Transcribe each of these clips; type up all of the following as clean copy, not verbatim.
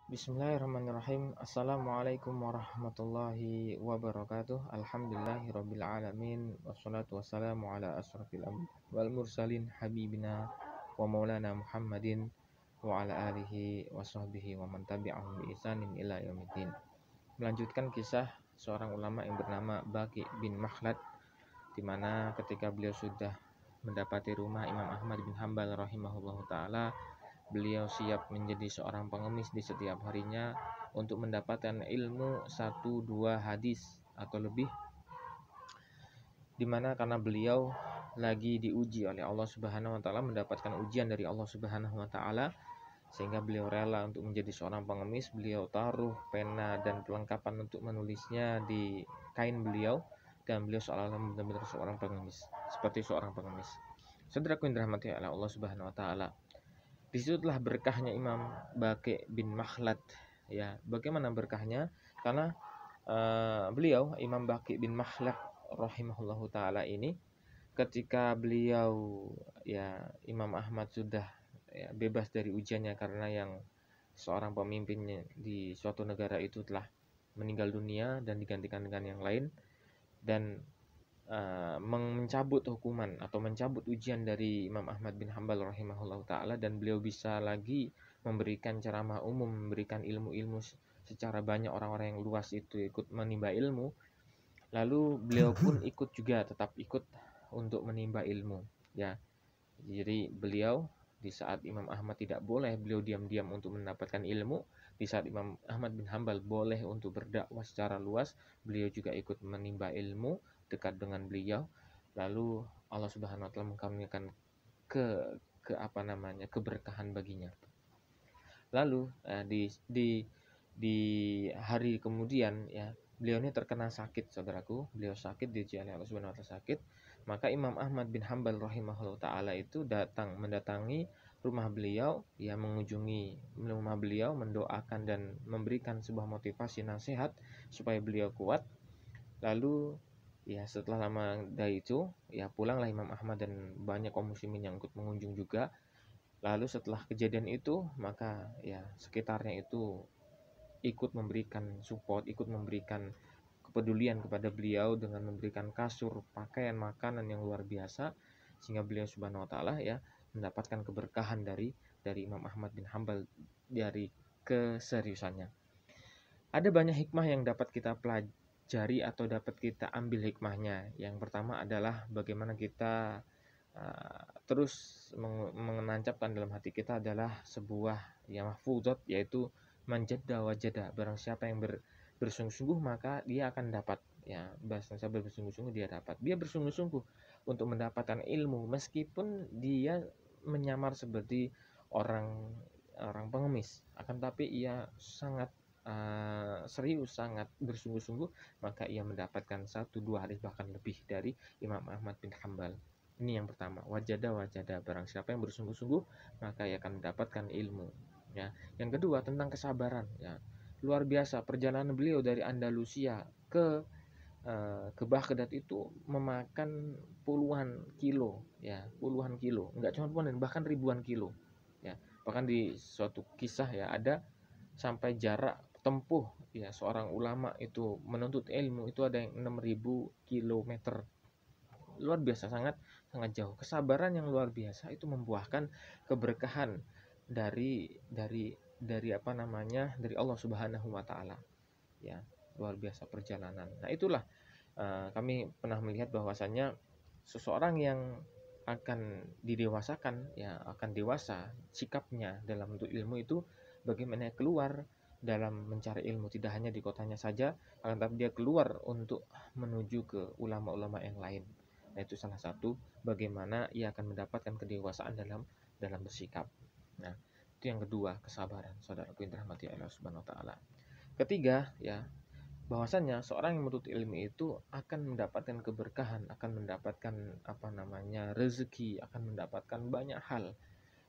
Bismillahirrahmanirrahim. Assalamualaikum warahmatullahi wabarakatuh. Alhamdulillahirabbil alamin wassalatu wassalamu ala asrofil anbiya wal mursalin habibina wa maulana Muhammadin wa ala alihi wa sahbihi wa man tabi'ahum bi ihsanin ila yaumiddin. Melanjutkan kisah seorang ulama yang bernama Baqi bin Makhlad, di mana ketika beliau sudah mendapati rumah Imam Ahmad bin Hambal rahimahullahu taala, beliau siap menjadi seorang pengemis di setiap harinya untuk mendapatkan ilmu 1-2 hadis atau lebih, dimana karena beliau lagi diuji oleh Allah Subhanahu wa taala, mendapatkan ujian dari Allah Subhanahu wa taala, sehingga beliau rela untuk menjadi seorang pengemis. Beliau taruh pena dan perlengkapan untuk menulisnya di kain beliau, dan beliau seolah-olah benar-benar seorang pengemis, seperti seorang pengemis. Saudaraku yang dirahmati oleh Allah Subhanahu wa taala, disitulah berkahnya Imam Baqi bin Makhlad. Ya, bagaimana berkahnya? Karena beliau Imam Baqi bin Makhlad rahimahullahu taala ini, ketika beliau Imam Ahmad sudah bebas dari ujiannya karena yang seorang pemimpinnya di suatu negara itu telah meninggal dunia dan digantikan dengan yang lain, dan mencabut hukuman atau mencabut ujian dari Imam Ahmad bin Hambal rahimahullah ta'ala, dan beliau bisa lagi memberikan ceramah umum, memberikan ilmu-ilmu secara banyak. Orang-orang yang luas itu ikut menimba ilmu, lalu beliau pun tetap ikut untuk menimba ilmu. Ya, jadi beliau di saat Imam Ahmad tidak boleh, beliau diam-diam untuk mendapatkan ilmu. Di saat Imam Ahmad bin Hambal boleh untuk berdakwah secara luas, beliau juga ikut menimba ilmu dekat dengan beliau. Lalu Allah Subhanahu wa taala mengkaruniakan keberkahan baginya. Lalu di hari kemudian, beliau ini terkena sakit, saudaraku. Beliau sakit, diuji oleh Allah Subhanahu wa taala sakit. Maka Imam Ahmad bin Hambal rahimahullah taala itu mendatangi rumah beliau, mengunjungi rumah beliau, mendoakan dan memberikan sebuah motivasi nasihat supaya beliau kuat. Lalu setelah lama dari itu, pulanglah Imam Ahmad dan banyak kaum muslimin yang ikut mengunjung juga. Lalu setelah kejadian itu, maka sekitarnya itu ikut memberikan support, ikut memberikan kepedulian kepada beliau dengan memberikan kasur, pakaian, makanan yang luar biasa, sehingga beliau subhanahu wa ta'ala mendapatkan keberkahan dari Imam Ahmad bin Hambal dari keseriusannya. Ada banyak hikmah yang dapat kita pelajari atau dapat kita ambil hikmahnya. Yang pertama adalah bagaimana kita terus menancapkan dalam hati kita adalah sebuah mahfuzat, yaitu manjadda wajada. Barang siapa yang bersungguh-sungguh maka dia akan dapat. Bahasa sabar, bersungguh-sungguh dia dapat. Dia bersungguh-sungguh untuk mendapatkan ilmu meskipun dia menyamar seperti orang pengemis, akan tapi ia sangat serius, sangat bersungguh-sungguh, maka ia mendapatkan 1-2 hadis bahkan lebih dari Imam Ahmad bin Hambal. Ini yang pertama, wajada. Barang siapa yang bersungguh-sungguh maka ia akan mendapatkan ilmu. Yang kedua, tentang kesabaran. Luar biasa perjalanan beliau dari Andalusia ke Baghdad itu memakan puluhan kilo, enggak cuma puluhan, bahkan ribuan kilo. Bahkan di suatu kisah ada sampai jarak tempuh seorang ulama itu menuntut ilmu itu ada yang 6.000 kilometer. Luar biasa, sangat jauh. Kesabaran yang luar biasa itu membuahkan keberkahan dari Allah Subhanahu wa taala. Luar biasa perjalanan. Nah, itulah kami pernah melihat bahwasannya seseorang yang akan didewasakan, akan dewasa sikapnya dalam untuk ilmu itu, bagaimana keluar dalam mencari ilmu, tidak hanya di kotanya saja, akan tapi dia keluar untuk menuju ke ulama-ulama yang lain. Nah, itu salah satu bagaimana ia akan mendapatkan kedewasaan dalam bersikap. Nah, itu yang kedua, kesabaran, saudaraku yang dirahmati Allah Subhanahu wa taala. Ketiga, bahwasannya seorang yang menuntut ilmu itu akan mendapatkan keberkahan, akan mendapatkan rezeki, akan mendapatkan banyak hal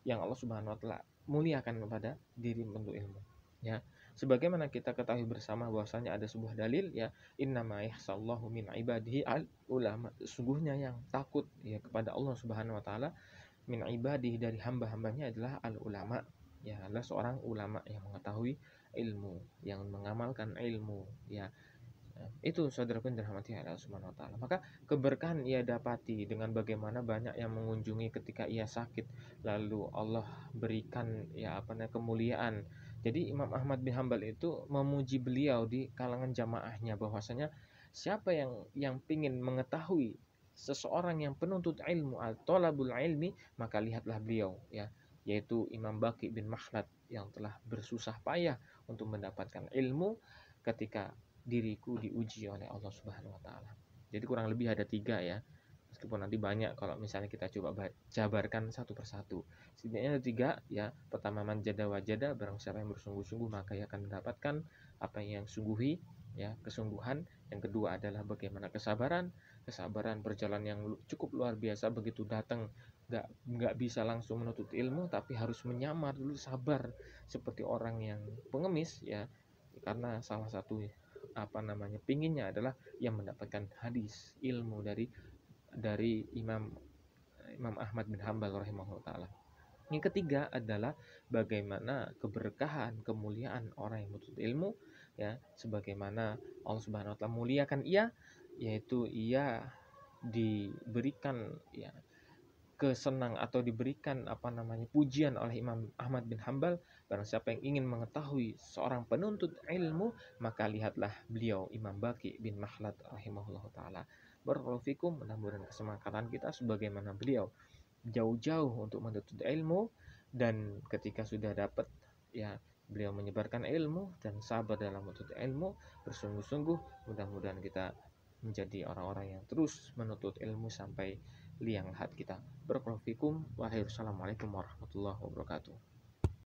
yang Allah Subhanahu wa taala muliakan kepada diri menuntut ilmu. Sebagaimana kita ketahui bersama bahwasanya ada sebuah dalil, innama yahsallahu min ibadihi al ulama. Sungguhnya yang takut kepada Allah Subhanahu wa taala min ibadihi, dari hamba-hambanya, adalah al ulama, adalah seorang ulama yang mengetahui ilmu, yang mengamalkan ilmu, ya. Itu saudaraku yang dirahmati Allah Subhanahu wa taala. Maka keberkahan ia dapati dengan bagaimana banyak yang mengunjungi ketika ia sakit, lalu Allah berikan ya apa namanya kemuliaan. Jadi Imam Ahmad bin Hambal itu memuji beliau di kalangan jamaahnya bahwasanya siapa yang pingin mengetahui seseorang yang penuntut ilmu atau talabul ilmi, maka lihatlah beliau, ya, yaitu Imam Baqi bin Makhlad yang telah bersusah payah untuk mendapatkan ilmu ketika diriku diuji oleh Allah Subhanahu wa taala. Jadi kurang lebih ada 3 ya. Meskipun nanti banyak kalau misalnya kita coba jabarkan satu persatu. Setidaknya ada 3 ya. Pertama, man jada wajada, barang siapa yang bersungguh-sungguh maka ia akan mendapatkan apa yang sungguhi, ya, kesungguhan. Yang kedua adalah bagaimana kesabaran. Kesabaran berjalan yang cukup luar biasa, begitu datang nggak bisa langsung menuntut ilmu, tapi harus menyamar dulu, sabar seperti orang yang pengemis, ya, karena salah satu apa namanya pinginnya adalah yang mendapatkan hadis ilmu dari Imam Imam Ahmad bin Hambal rahimahullah taala. Yang ketiga adalah bagaimana keberkahan, kemuliaan orang yang menuntut ilmu, ya, sebagaimana Allah Subhanahu wa taala muliakan ia, yaitu ia diberikan ya kesenang atau diberikan apa namanya pujian oleh Imam Ahmad bin Hambal. Barang siapa yang ingin mengetahui seorang penuntut ilmu, maka lihatlah beliau Imam Baqi bin Makhlad rahimahullah taala. Barakallahu fikum, mudah-mudahan kesempatan kita sebagaimana beliau jauh-jauh untuk menuntut ilmu, dan ketika sudah dapat, ya, beliau menyebarkan ilmu dan sabar dalam menuntut ilmu, bersungguh-sungguh. Mudah-mudahan kita menjadi orang-orang yang terus menuntut ilmu sampai liang lahat kita. Barakallahu fikum. Wassalamualaikum warahmatullahi wabarakatuh.